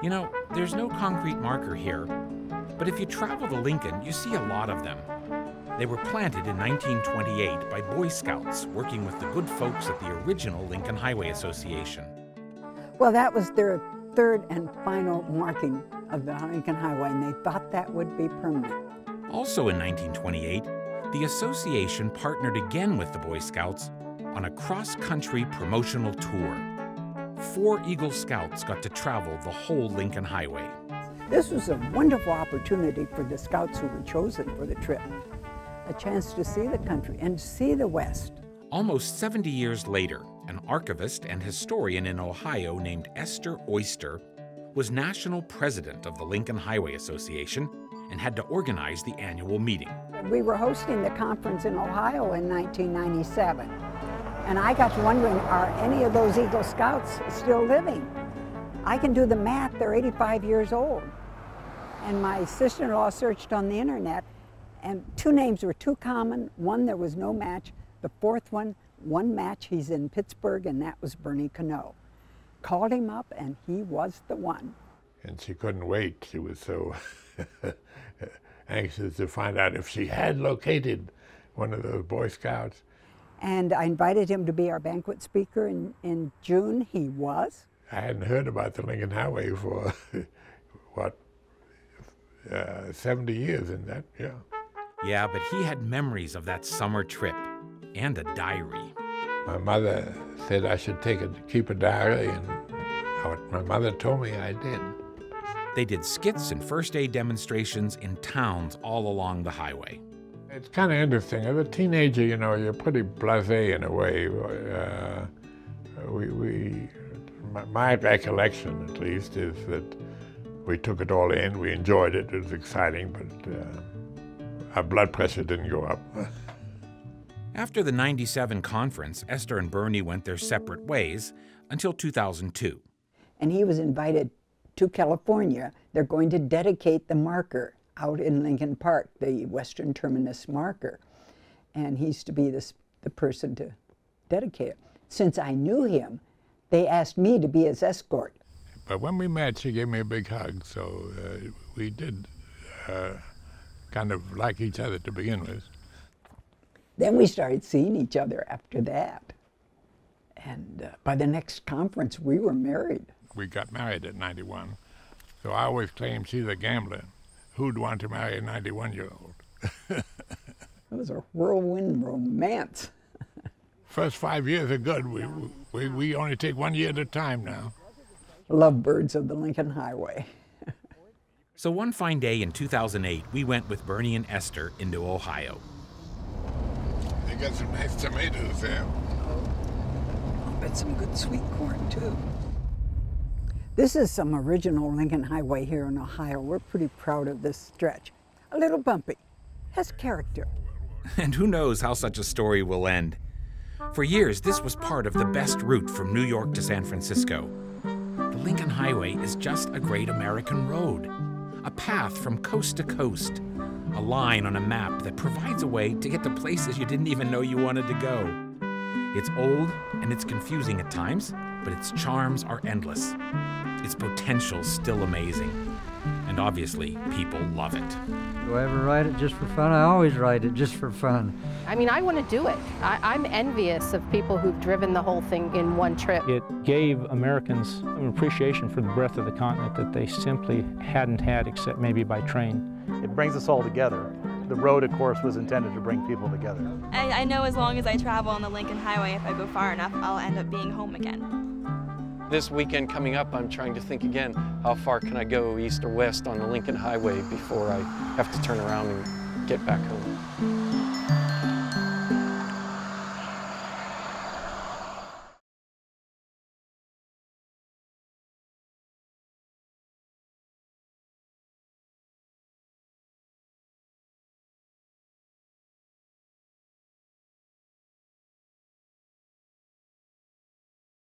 You know, there's no concrete marker here, but if you travel to Lincoln, you see a lot of them. They were planted in 1928 by Boy Scouts working with the good folks at the original Lincoln Highway Association. Well, that was their third and final marking of the Lincoln Highway, and they thought that would be permanent. Also in 1928, the association partnered again with the Boy Scouts on a cross-country promotional tour. 4 Eagle Scouts got to travel the whole Lincoln Highway. This was a wonderful opportunity for the Scouts who were chosen for the trip. A chance to see the country and see the West. Almost 70 years later, an archivist and historian in Ohio named Esther Oyster was national president of the Lincoln Highway Association and had to organize the annual meeting. We were hosting the conference in Ohio in 1997, and I got to wondering, are any of those Eagle Scouts still living? I can do the math, they're 85 years old. And my sister-in-law searched on the internet, and 2 names were too common. One, there was no match. The 4th one match, he's in Pittsburgh, and that was Bernie Queneau. Called him up, and he was the one. And she couldn't wait. She was so anxious to find out if she had located one of those Boy Scouts. And I invited him to be our banquet speaker in June. He was. I hadn't heard about the Lincoln Highway for, what, 70 years in that, yeah. Yeah, but he had memories of that summer trip and a diary. My mother said I should keep a diary, and my mother told me I did. They did skits and first aid demonstrations in towns all along the highway. It's kind of interesting. As a teenager, you know, you're pretty blasé in a way. My recollection, at least, is that we took it all in. We enjoyed it. It was exciting, but our blood pressure didn't go up. After the '97 conference, Esther and Bernie went their separate ways until 2002. And he was invited to California. They're going to dedicate the marker out in Lincoln Park, the Western Terminus marker. And he's to be the person to dedicate it. Since I knew him, they asked me to be his escort. But when we met, she gave me a big hug, so we did kind of like each other to begin with. Then we started seeing each other after that. And by the next conference, we were married. We got married at 91. So I always claimed she's a gambler. Who'd want to marry a 91-year-old? It was a whirlwind romance. First 5 years are good. We only take 1 year at a time now. Lovebirds of the Lincoln Highway. So one fine day in 2008, we went with Bernie and Esther into Ohio. They got some nice tomatoes there. I'll bet some good sweet corn, too. This is some original Lincoln Highway here in Ohio. We're pretty proud of this stretch. A little bumpy, has character. And who knows how such a story will end. For years, this was part of the best route from New York to San Francisco. The Lincoln Highway is just a great American road, a path from coast to coast, a line on a map that provides a way to get to places you didn't even know you wanted to go. It's old and it's confusing at times, but its charms are endless. Its potential's still amazing. And obviously, people love it. Do I ever ride it just for fun? I always ride it just for fun. I mean, I want to do it. I'm envious of people who've driven the whole thing in one trip. It gave Americans an appreciation for the breadth of the continent that they simply hadn't had except maybe by train. It brings us all together. The road, of course, was intended to bring people together. I know as long as I travel on the Lincoln Highway, if I go far enough, I'll end up being home again. This weekend coming up, I'm trying to think again, how far can I go east or west on the Lincoln Highway before I have to turn around and get back home?